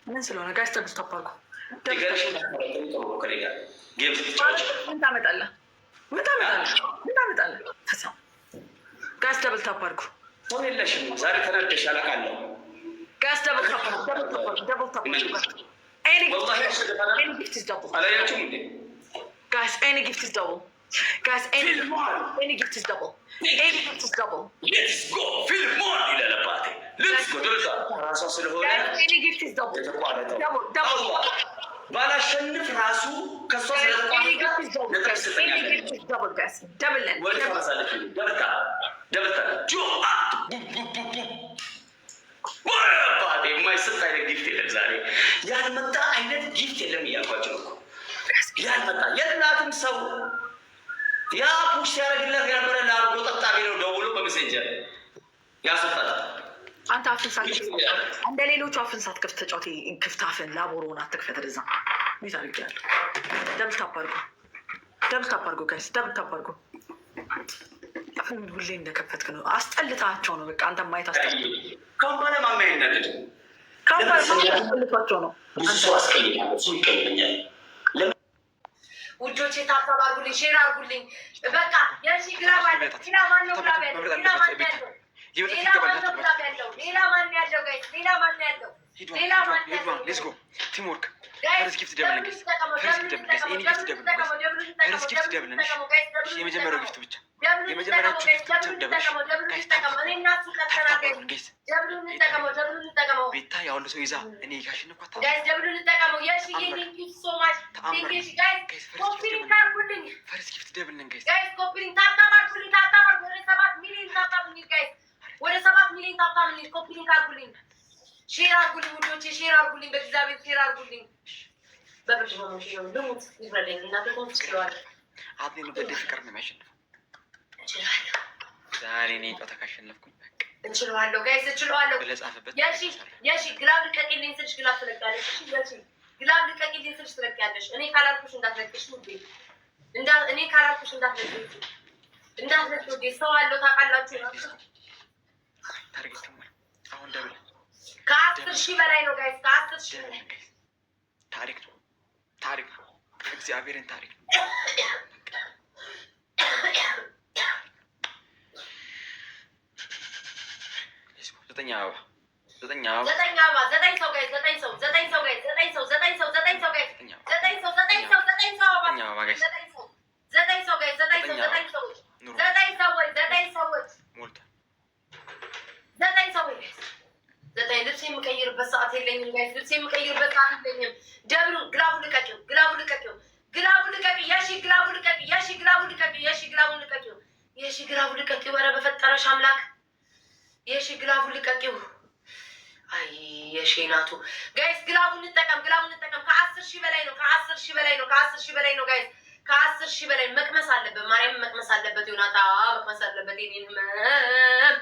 ምን ስለሆነ ጋይስ ተብስ ተባልኩ። ምን ታመጣለህ? ጋይስ ደብል ታፕ አድርጉ። ሰው የለሽም ዛሬ ተናደሽ አላውቃለሁ። ጋይስ ደብል ታፕ አላያችሁም እንዴ? Guys, any gift is double. Guys, any gift is double. Any gift is double. Let's go. Film on ይላል አባቴ። Let's go. ራሷ ስለሆነ any gift is double. Double. ባላሸንፍ ራሱ ከሷ ስለተቋረጠ any gift is double, guys. Double land. ወደ ማሳለፍ ደብታ ጆ ወይ አባቴ የማይሰጥ አይነት ጊፍት የለም ዛሬ። ያልመጣ አይነት ጊፍት የለም እያልኳቸው እኮ ያልመጣ መጣ። የላትም ሰው ያ ፑሽ ያደረግለት የነበረ ለአርጎ ጠጣ ቢለው ደውሎ በሜሴንጀር ያስወጣል። አንተ አፍን ሳትከፍት እንደ ሌሎቹ አፍን ሳትከፍት ተጫውቴ ክፍት አፍን ላቦሮውን አትክፈት። ወደዛ ቤት አድርጌያለሁ። ደብል ታፕ አድርጎ ጋይስ፣ ደብል ታፕ አድርጎ። አፍን ሁሌ እንደከፈትክ ነው። አስጠልታቸው ነው በቃ አንተ ማየት ከሆነ ማማ ይናደድ አስጠልቷቸው ነው። ብዙ አስቀይኛል፣ እሱ ይቀይመኛል። ውዶቼ ታብታብ አድርጉልኝ፣ ሼር አድርጉልኝ። በቃ የሺ ግራብ አለ። ሌላ ማን ነው ግራብ ያለው? ሌላ ማን ያለው? ሌላ ማን ነው ግራብ ያለው? ሌላ ማን ያለው? ጋይስ ሌላ ማን ያለው? ሌላ ማን ያለው? ሌትስ ጎ ቲም ወርክ ፈርስት ጊፍት ደብል ነሽ። ፈርስት ጊፍት ደብል ነሽ። ኤኒ ጊፍት ደብል ነሽ። ፈርስት ጊፍት ደብል ነሽ። የመጀመሪያው ጊፍት ብቻ የመጀመሪያው ጊፍት ብቻ ደብል ነሽ። ጋይስ ቤታ ያው ሰው ይዛ እኔ ካሽንኳት ጋይስ ደብሉ እንጠቀመው። የሺ ቴንክ ዩ ሶ ማች ቴንክ ዩ ጋይስ። ኮፒሊንግ አድርጉልኝ። ፈርስት ጊፍት ደብል ነን ጋይስ። ጋይስ ኮፒሊንግ ታፕታፕ አድርጉልኝ። ታፕታፕ ወደ 7 ሚሊዮን ታፕታፕ እንሂድ ጋይስ። ወደ 7 ሚሊዮን ታፕታፕ እንሂድ። ኮፒሊንግ አድርጉልኝ። ሼር አድርጉልኝ ውዶቼ፣ ሼር አድርጉልኝ። በእግዚአብሔር ሼር አድርጉልኝ። በብር ነው ሼር ልሙት ይብረደኝ እና ተቆንጽ ይለዋል። አጥኔ ነው በደ ፍቅር ነው የሚያሸንፈው። እንችላለን። ዛሬ እኔ ጨዋታ ካሸነፍኩኝ እንችላለን ጋይስ፣ እንችላለን። ለጻፈበት የሺ ግላብ ልቀቂልኝ ስልሽ ግላብ ትለቃለሽ። እሺ የሺ ግላብ ልቀቂልኝ ስልሽ ትለቂያለሽ። እኔ ካላልኩሽ እንዳትለቅሽ ውዴ፣ እኔ ካላልኩሽ እንዳትለቅሽ ውዴ። ሰው አለው ታውቃላችሁ። ታርጌት ነው አሁን ደብል ከ10,000 በላይ ነው ጋይስ፣ ከ10,000 በላይ ታሪክ ነው። እግዚአብሔርን ታሪክ ነው። ዘጠኝ አበባ ዘጠኝ ሰው ጋይስ፣ ዘጠኝ ሰው ልብስ የምቀይርበት ሰዓት የለኝም ጋይስ፣ ልብስ የምቀይርበት ሰዓት የለኝም። ደብሉ ግላቡ ልቀቂው። የሺ ግላቡ ልቀቂው። ኧረ በፈጠረሽ አምላክ የሺ ግላቡ ልቀቂው። አይ የሺ ናቱ ጋይስ፣ ግላቡ እንጠቀም። ከ10,000 በላይ ነው። ከ10,000 በላይ ነው ጋይስ፣ ከ10,000 በላይ መቅመስ አለበት። ማርያም መቅመስ አለበት። ዮናታ መቅመስ አለበት። የኔን ህመም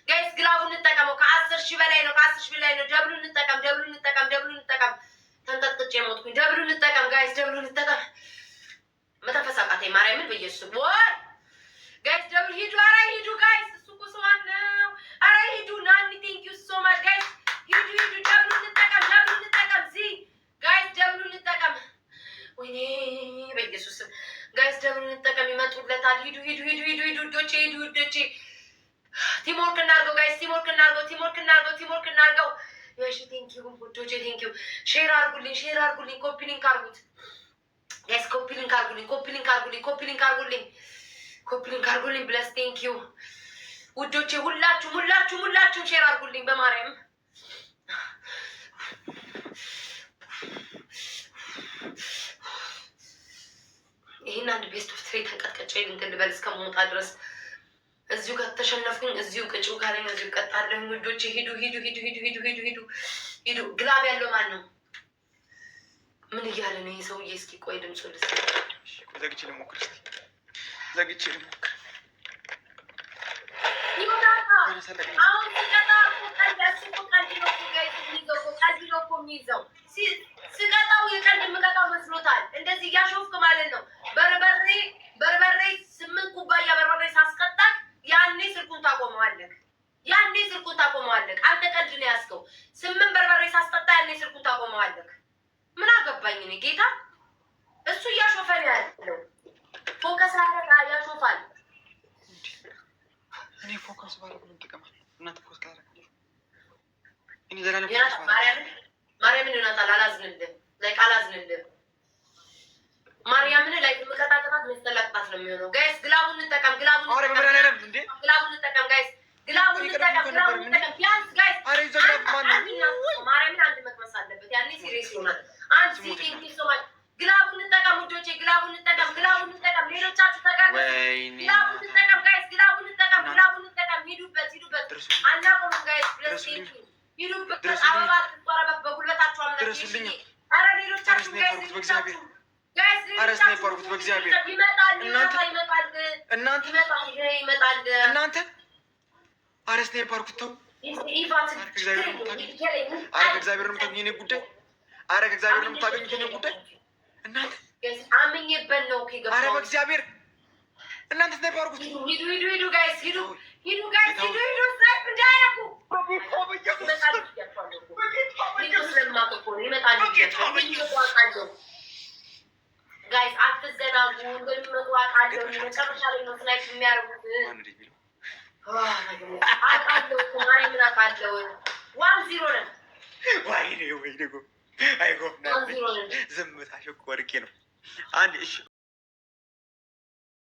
ጋይስ ግላቡ እንጠቀመው። ከ10,000 በላይ ነው። ደብሉ እንጠቀም። ተንቀጥቅጬ ሞትኩኝ። ደብሉ እንጠቀም ጋይስ፣ ደብሉ እንጠቀም። መተንፈስ አቃተኝ ማርያምን በኢየሱስ ወይ ጋይስ፣ ደብሉ ሂዱ። ኧረ ሂዱ ጋይስ፣ እሱ እኮ ሰው ነው። ኧረ ሂዱ። ናኒ ቴንክ ዩ ሶ ማች ጋይስ፣ ሂዱ። ደብሉ እንጠቀም። ጋይስ ደብሉ እንጠቀም። ወይኔ በኢየሱስ ጋይስ ደብሉ እንጠቀም። ይመጡለታል። ሂዱ ውዶቼ፣ ውዶቼ። ቲምወርክ እናድርገው ጋይስ፣ ቲምወርክ እናድርገው። የሺ ቴንክ ዩ ውዶቼ፣ ቴንክ ዩ። ሼር አድርጉልኝ፣ ኮፒ ሊንክ አድርጉት ጋይስ፣ ኮፒ ሊንክ አድርጉልኝ። ብለስ ቴንክ ዩ ውዶቼ፣ ሁላችሁም ሼር አድርጉልኝ በማርያም። ይህን አንድ ቤስት ኦፍ ትሪ ተንቀጥቀጬ እንትን ልበል እስከመውጣ ድረስ። እዚሁ ከተሸነፍኩኝ እዚሁ ቅጭው ካለኝ እዚሁ ቀጣለሁ። ውዶቼ ሂዱ። ግላብ ያለው ማን ነው? ምን እያለ ነው የሰውዬ? እስኪ ቆይ ድምፁ ዘግቼ ልሞክር። አሁን ስቀጣ የሚይዘው ስቀጣው የቀልድ የምቀጣው መስሎታል። እንደዚህ እያሾፍክ ማለት ነው። በርበሬ 8 ኩባያ በርበሬ ሳስቀጣቅ ያኔ ስልኩን ታቆመዋለህ። አንተ ቀልድ ነው ያዝከው። 8 በርበሬ ሳስቀጣ ያኔ ስልኩን ታቆመዋለህ። ምን አገባኝ እኔ ጌታ። እሱ እያሾፈ ነው ያለው። ፎከስ አደረጋ ያሾፋል። እኔ ፎከስ ባደረግ ምን ጥቅማል? እናንተ ፎከስ ካደረጋችሁ እኔ ማርያምን ይሆናታል። አላዝንልም። ማርያምን ላይ የምቀጣቀጣት መስተላቅጣት ነው የሚሆነው። ጋይስ ግላቡን እንጠቀም። ግላቡን እንጠቀም ጋይስ፣ ግላቡን እንጠቀም። ቢያንስ ጋይስ ማርያምን አንድ መቅመስ አለበት። ያኔ ሲሪየስ ይሆናል። አንድ ሲቲንግ ይሶማል። ግላቡን እንጠቀም ውዶቼ፣ ግላቡን እንጠቀም። ሌሎቻችሁ ተጋሩ። ግላቡን እንጠቀም ጋይስ፣ ግላቡን እንጠቀም። ሂዱበት። አናቆም ጋይስ፣ ብለስ ሂዱበት። አበባ ትቆረበት በጉልበታችሁ አምላክ። ኧረ ሌሎቻችሁ ጋይስ፣ እናንተ ኧረ ስናይፐር ኩተው ከእግዚአብሔር ነው የምታገኙት የእኔን ጉዳይ። ኧረ ከእግዚአብሔር ነው የምታገኙት የእኔን ጉዳይ እናንተ። ኧረ በእግዚአብሔር እናንተ ስናይፐር ኩት ሂዱ ጋይስ ሂዱ ጋይስ ሂዱ እንዳያረጉ ጋይስ አትዘናጉ። እንደሚመጡ አውቃለሁ። መጨረሻ ላይ ነው ስናይፕ የሚያደርጉት። አውቃለሁ እኮ ማርያምን አውቃለሁ። 1-0 ነን። ወይኔ አይጎ ዝምታሽ እኮ ወርቄ ነው። አንድ እሺ